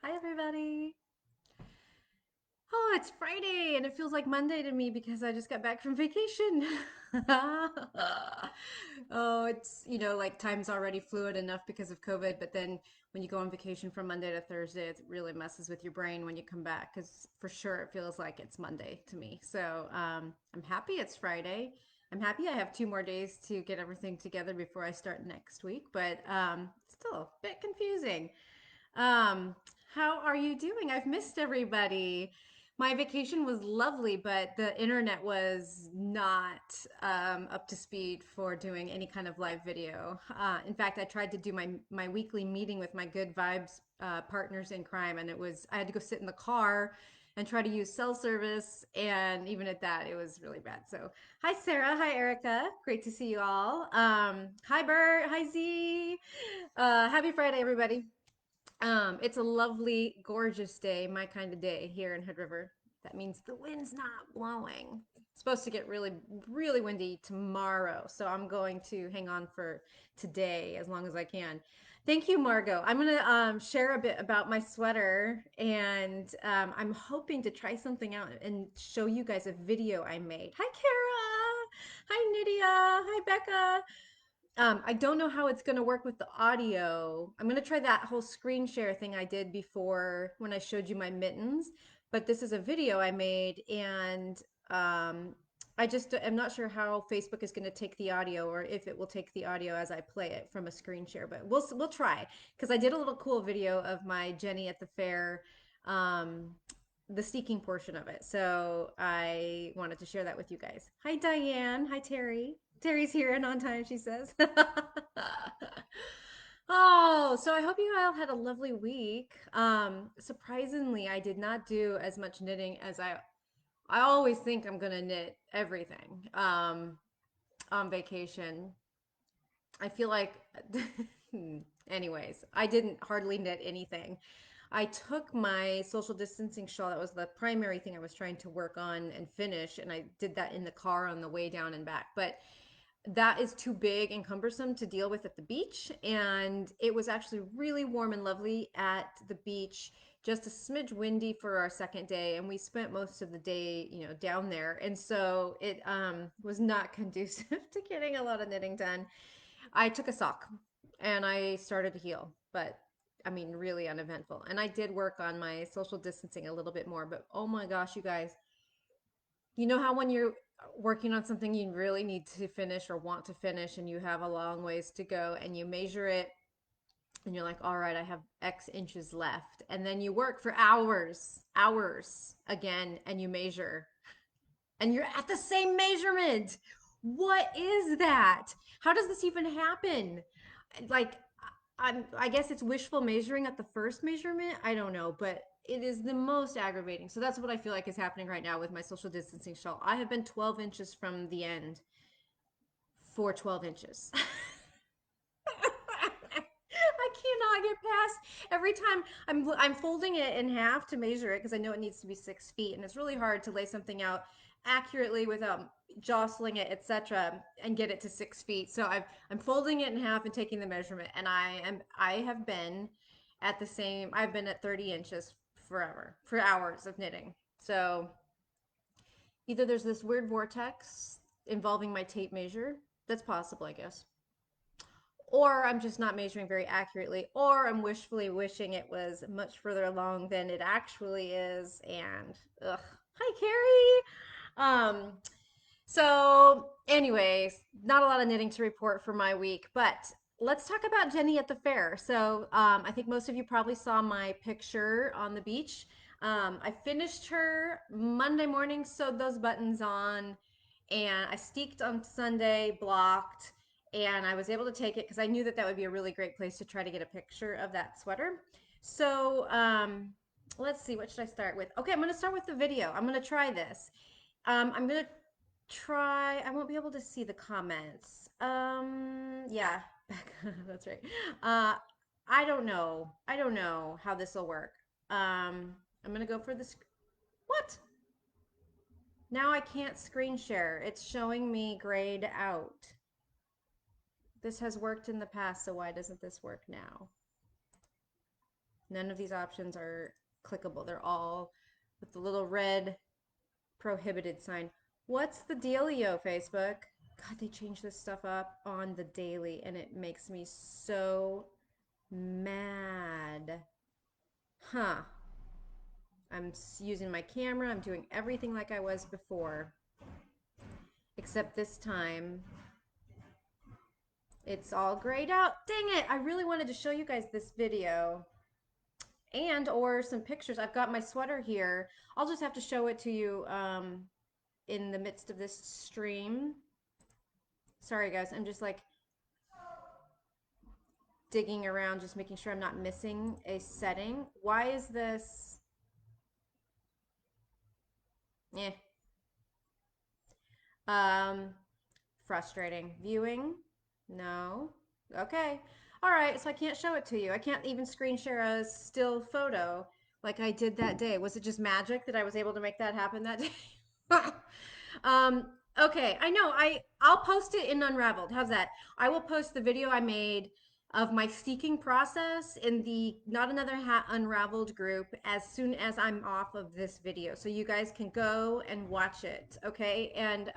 Hi, everybody. Oh, it's Friday and it feels like Monday to me because I just got back from vacation. Oh, like time's already fluid enough because of COVID, but then when you go on vacation from Monday to Thursday, it really messes with your brain when you come back because for sure it feels like it's Monday to me. So I'm happy it's Friday. I'm happy I have 2 more days to get everything together before I start next week, but still a bit confusing. Um, how are you doing? I've missed everybody. My vacation was lovely, but the internet was not up to speed for doing any kind of live video. In fact, I tried to do my weekly meeting with my good vibes partners in crime, and I had to go sit in the car and try to use cell service, and even at that, it was really bad. So, hi Sarah, hi Erica, great to see you all. Hi Bert, hi Z. Happy Friday, everybody. It's a lovely, gorgeous day, my kind of day here in Hood River. That means the wind's not blowing. It's supposed to get really, really windy tomorrow, so I'm going to hang on for today as long as I can. Thank you, Margot. I'm gonna share a bit about my sweater, and I'm hoping to try something out and show you guys a video I made. Hi, Kara. Hi, Nydia. Hi, Becca. I don't know how it's going to work with the audio. I'm going to try that whole screen share thing I did before when I showed you my mittens. But this is a video I made, and um, I just am not sure how Facebook is going to take the audio or if it will take the audio as I play it from a screen share. But we'll try because I did a little cool video of my Jenny at the fair, um, the steeking portion of it. So I wanted to share that with you guys. Hi, Diane. Hi, Terry. Terry's here and on time, she says. Oh, so I hope you all had a lovely week. Surprisingly, I did not do as much knitting as I always think I'm gonna knit everything on vacation. I feel like anyways, I didn't hardly knit anything. I took my social distancing shawl. That was the primary thing I was trying to work on and finish, and I did that in the car on the way down and back. But that is too big and cumbersome to deal with at the beach. And it was actually really warm and lovely at the beach, just a smidge windy for our second day. And we spent most of the day, down there. And so it was not conducive to getting a lot of knitting done. I took a sock and I started to heal, but I mean, really uneventful. And I did work on my social distancing a little bit more, but oh my gosh, you guys, you know how when you're working on something you really need to finish or want to finish and you have a long ways to go and you measure it and you're like, all right, I have X inches left. And then you work for hours again, and you measure and you're at the same measurement. What is that? How does this even happen? Like, I guess it's wishful measuring at the first measurement. I don't know, but it is the most aggravating. So that's what I feel like is happening right now with my social distancing shawl. I have been 12 inches from the end for 12 inches. I cannot get past every time I'm folding it in half to measure it because I know it needs to be 6 feet, and it's really hard to lay something out accurately without jostling it, etc., and get it to 6 feet. So I'm folding it in half and taking the measurement, and I have been at the same. I've been at 30 inches forever for hours of knitting. So either there's this weird vortex involving my tape measure. That's possible, I guess, or I'm just not measuring very accurately, or I'm wishfully wishing it was much further along than it actually is. And ugh, hi Carrie. Anyways, not a lot of knitting to report for my week, but let's talk about Jenny at the fair. So, I think most of you probably saw my picture on the beach. I finished her Monday morning, sewed those buttons on, and I steeked on Sunday, blocked, and I was able to take it because I knew that that would be a really great place to try to get a picture of that sweater. So, let's see, what should I start with? Okay, I'm going to start with the video. I'm going to try this. I'm going to try, I won't be able to see the comments. Yeah, that's right. Uh, I don't know. I don't know how this will work. I'm going to go for this. What? Now I can't screen share. It's showing me grayed out. This has worked in the past, so why doesn't this work now? None of these options are clickable. They're all with the little red prohibited sign. What's the dealio, Facebook? God, they change this stuff up on the daily and it makes me so mad. Huh. I'm using my camera. I'm doing everything like I was before. Except this time, it's all grayed out. Dang it! I really wanted to show you guys this video and or some pictures. I've got my sweater here. I'll just have to show it to you in the midst of this stream. Sorry guys, I'm just like digging around, just making sure I'm not missing a setting. Why is this? Eh. Um, frustrating. Viewing? No. Okay. All right, so I can't show it to you. I can't even screen share a still photo like I did that day. Was it just magic that I was able to make that happen that day? um, okay, I know. I'll post it in Unraveled. How's that? I will post the video I made of my steeking process in the Not Another Hat Unraveled group as soon as I'm off of this video. So you guys can go and watch it, okay? And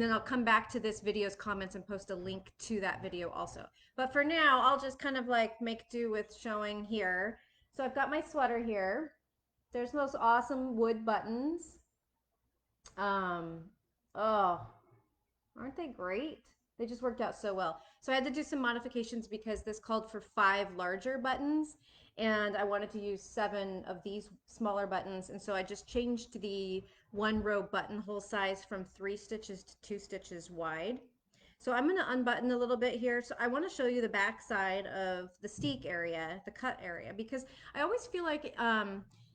then I'll come back to this video's comments and post a link to that video also. But for now, I'll just kind of like make do with showing here. So I've got my sweater here. There's those awesome wood buttons. Um, oh, aren't they great? They just worked out so well. So I had to do some modifications because this called for 5 larger buttons and I wanted to use 7 of these smaller buttons. And so I just changed the 1 row buttonhole size from 3 stitches to 2 stitches wide. So I'm going to unbutton a little bit here. So I want to show you the back side of the steek area, the cut area, because I always feel like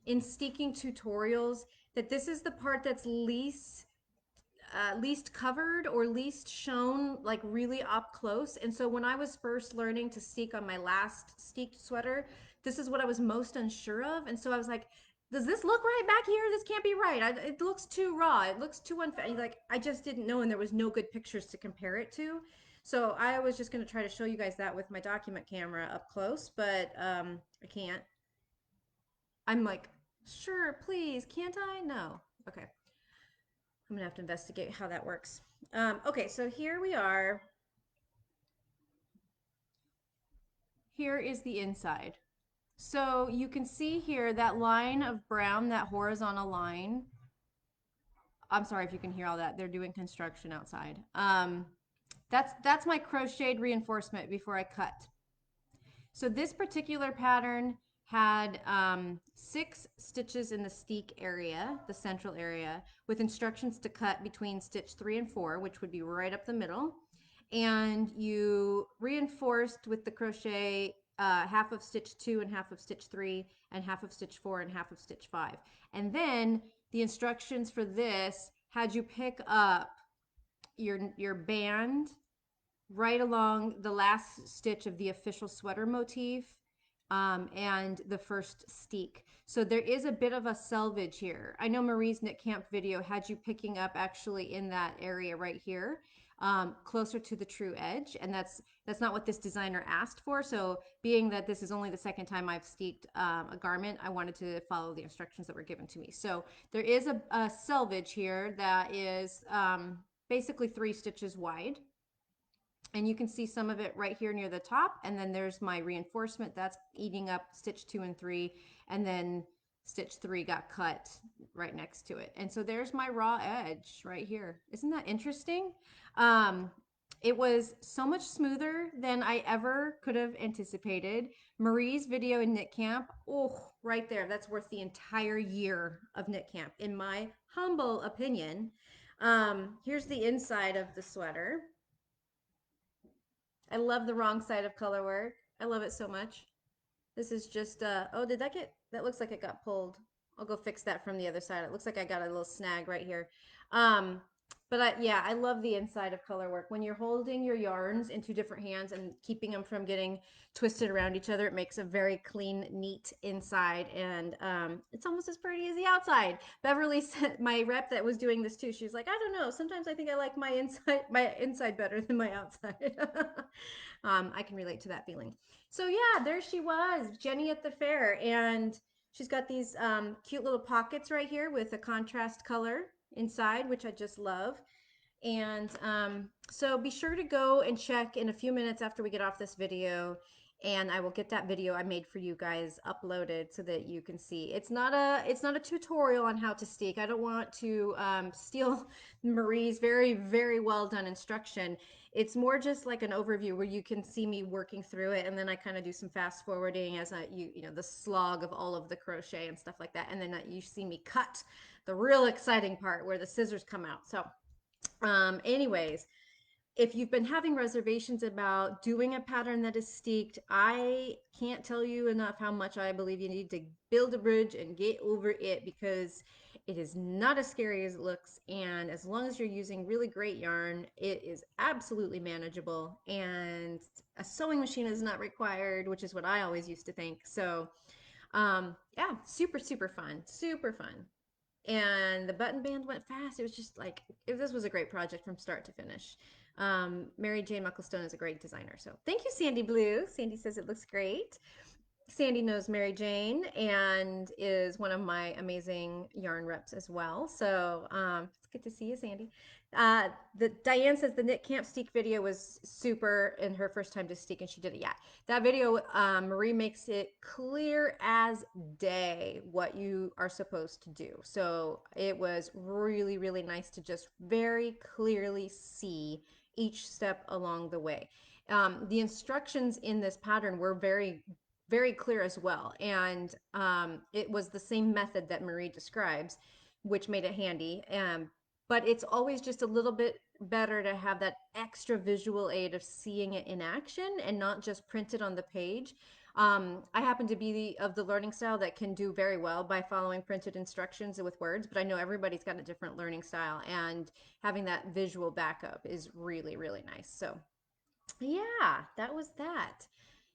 in steeking tutorials that this is the part that's least covered or least shown like really up close. And so when I was first learning to steek on my last steeked sweater, this is what I was most unsure of. And so I was like, does this look right back here? This can't be right. It looks too raw. It looks too unfair. Like I just didn't know, and there was no good pictures to compare it to. So I was just going to try to show you guys that with my document camera up close, but I can't. I'm like, sure, please, can't I? No. Okay. I'm gonna have to investigate how that works. Okay, so here we are. Here is the inside. So you can see here that line of brown, that horizontal line. I'm sorry if you can hear all that. They're doing construction outside. That's my crocheted reinforcement before I cut. So this particular pattern had 6 stitches in the steek area, the central area, with instructions to cut between stitch 3 and 4, which would be right up the middle. And you reinforced with the crochet half of stitch 2 and half of stitch 3 and half of stitch 4 and half of stitch 5. And then the instructions for this had you pick up your band right along the last stitch of the official sweater motif and the first steek. So there is a bit of a selvage here. I know Marie's Knit Camp video had you picking up actually in that area right here, closer to the true edge, and that's not what this designer asked for. So being that this is only the second time I've steeked a garment, I wanted to follow the instructions that were given to me. So there is a selvage here that is basically 3 stitches wide. And you can see some of it right here near the top. And then there's my reinforcement that's eating up stitch 2 and 3. And then stitch 3 got cut right next to it. And so there's my raw edge right here. Isn't that interesting? It was so much smoother than I ever could have anticipated. Marie's video in Knit Camp, oh, right there. That's worth the entire year of Knit Camp, in my humble opinion. Here's the inside of the sweater. I love the wrong side of color work. I love it so much. This is just, oh, did that get, that looks like it got pulled. I'll go fix that from the other side. It looks like I got a little snag right here. But yeah, I love the inside of color work. When you're holding your yarns in two different hands and keeping them from getting twisted around each other, it makes a very clean, neat inside, and it's almost as pretty as the outside. Beverly said, my rep that was doing this too, she's like, I don't know. Sometimes I think I like my inside better than my outside. I can relate to that feeling. So yeah, there she was, Jenny at the fair, and she's got these cute little pockets right here with a contrast color inside, which I just love. And so be sure to go and check in a few minutes after we get off this video. And I will get that video I made for you guys uploaded so that you can see. It's not a tutorial on how to steek. I don't want to steal Marie's very well done instruction. It's more just like an overview where you can see me working through it, and then I kind of do some fast forwarding as you know the slog of all of the crochet and stuff like that, and then you see me cut the real exciting part where the scissors come out. So anyways, if you've been having reservations about doing a pattern that is steeked, I can't tell you enough how much I believe you need to build a bridge and get over it, because it is not as scary as it looks. And as long as you're using really great yarn, it is absolutely manageable. And a sewing machine is not required, which is what I always used to think. So, yeah, super fun, super fun. And the button band went fast. It was just like this was a great project from start to finish. Mary Jane Mucklestone is a great designer. So thank you, Sandy Blue. Sandy says it looks great. Sandy knows Mary Jane and is one of my amazing yarn reps as well. So it's good to see you, Sandy. The Diane says the knit camp steek video was super in her first time to steek, and she did it. Yeah, that video, Marie makes it clear as day what you are supposed to do. So it was really nice to just very clearly see each step along the way. The instructions in this pattern were very clear as well. And it was the same method that Marie describes, which made it handy. But it's always just a little bit better to have that extra visual aid of seeing it in action and not just printed on the page. I happen to be of the learning style that can do very well by following printed instructions with words, but I know everybody's got a different learning style, and having that visual backup is really nice. So yeah, that was that.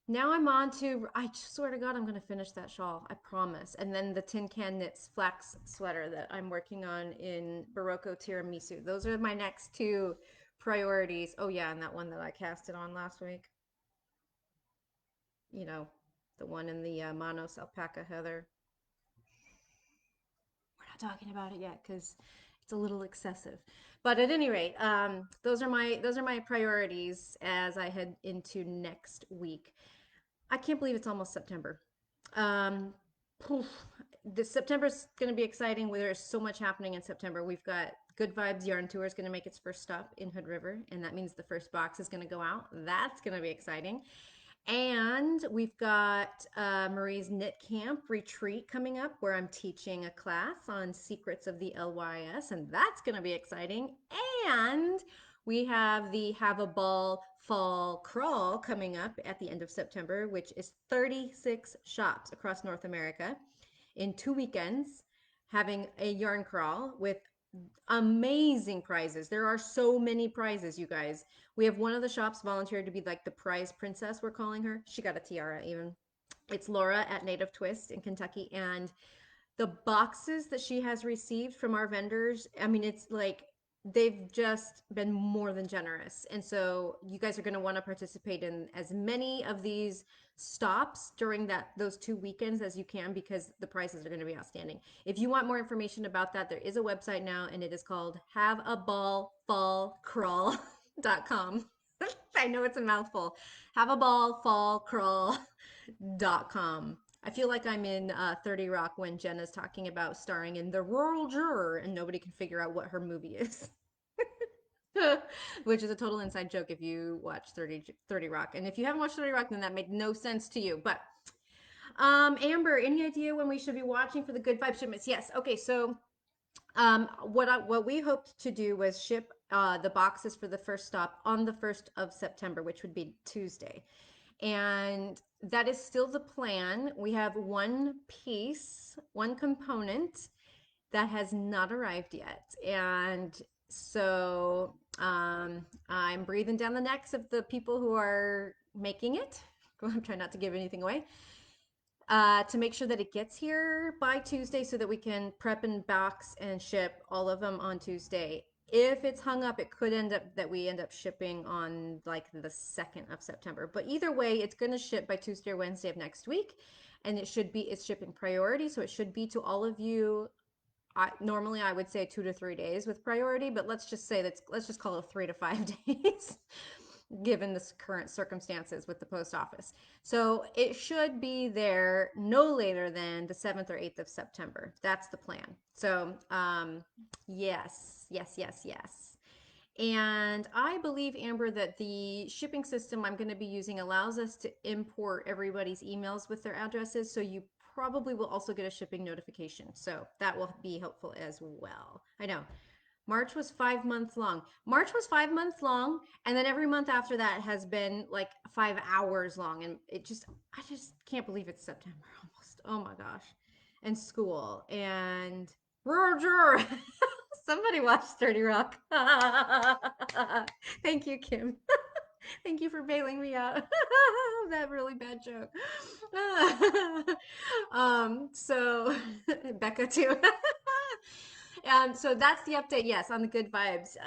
Now I'm on to, I swear to God, I'm going to finish that shawl. I promise. And then the Tin Can Knits flax sweater that I'm working on in Barocco Tiramisu. Those are my next two priorities. Oh, yeah, and that one that I casted on last week. You know, the one in the Manos alpaca heather. We're not talking about it yet because it's a little excessive. But at any rate, those are my priorities as I head into next week. I can't believe it's almost September. Um, poof, the September's going to be exciting. There's so much happening in September. We've got Good Vibes Yarn Tour is going to make its first stop in Hood River, and that means the first box is going to go out. That's going to be exciting. And we've got Marie's Knit Camp retreat coming up, where I'm teaching a class on secrets of the LYS, and that's going to be exciting. And we have the Have a Ball Fall Crawl coming up at the end of September, which is 36 shops across North America in 2 weekends having a yarn crawl with amazing prizes. There are so many prizes, you guys. We have one of the shops volunteered to be like the prize princess, we're calling her. She got a tiara even. It's Laura at Native Twist in Kentucky, and the boxes that she has received from our vendors, I mean, it's like they've just been more than generous. And so you guys are going to want to participate in as many of these stops during those 2 weekends as you can, because the prices are going to be outstanding. If you want more information about that, there is a website now, and it is called haveaballfallcrawl.com. I know it's a mouthful. Haveaballfallcrawl.com. I feel like I'm in 30 Rock when Jenna's talking about starring in The Rural Juror and nobody can figure out what her movie is. Which is a total inside joke if you watch 30 Rock. And if you haven't watched 30 Rock, then that made no sense to you. But Amber, any idea when we should be watching for the Good Vibe shipments? Yes. Okay, so what we hoped to do was ship the boxes for the first stop on the 1st of September, which would be Tuesday. And that is still the plan. We have one piece, one component that has not arrived yet. And So I'm breathing down the necks of the people who are making it. I'm trying not to give anything away. To make sure that it gets here by Tuesday so that we can prep and box and ship all of them on Tuesday. If it's hung up, it could end up that we end up shipping on like the 2nd of September. But either way, it's going to ship by Tuesday or Wednesday of next week. And it's shipping priority. So it should be to all of you. Normally I would say 2 to 3 days with priority, but let's just call it 3 to 5 days given the current circumstances with the post office. So it should be there no later than the 7th or 8th of September. That's the plan. So yes, yes, yes, yes. And I believe, Amber, that the shipping system I'm going to be using allows us to import everybody's emails with their addresses. So you probably will also get a shipping notification. So that will be helpful as well. I know. March was 5 months long. March was 5 months long, and then every month after that has been like 5 hours long. And I just can't believe it's September almost. Oh my gosh. And school and Roger. Somebody watched 30 Rock. Thank you, Kim. Thank you for bailing me out. That really bad joke. So Becca too. So that's the update, yes, on the Good Vibes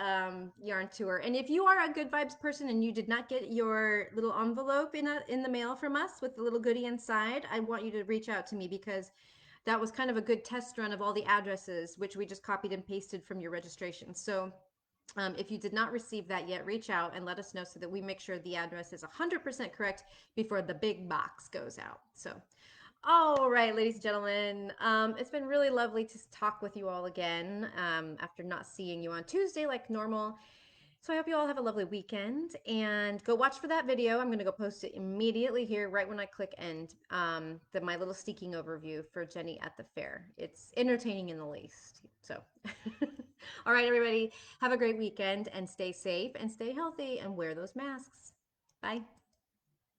yarn tour. And if you are a Good Vibes person and you did not get your little envelope in the mail from us with the little goodie inside, I want you to reach out to me because that was kind of a good test run of all the addresses, which we just copied and pasted from your registration. So if you did not receive that yet, reach out and let us know so that we make sure the address is 100% correct before the big box goes out. So, all right, ladies and gentlemen, it's been really lovely to talk with you all again after not seeing you on Tuesday like normal. So I hope you all have a lovely weekend and go watch for that video. I'm going to go post it immediately here right when I click end. My little steeking overview for Jenny at the fair. It's entertaining in the least. So, all right, everybody, have a great weekend and stay safe and stay healthy and wear those masks. Bye.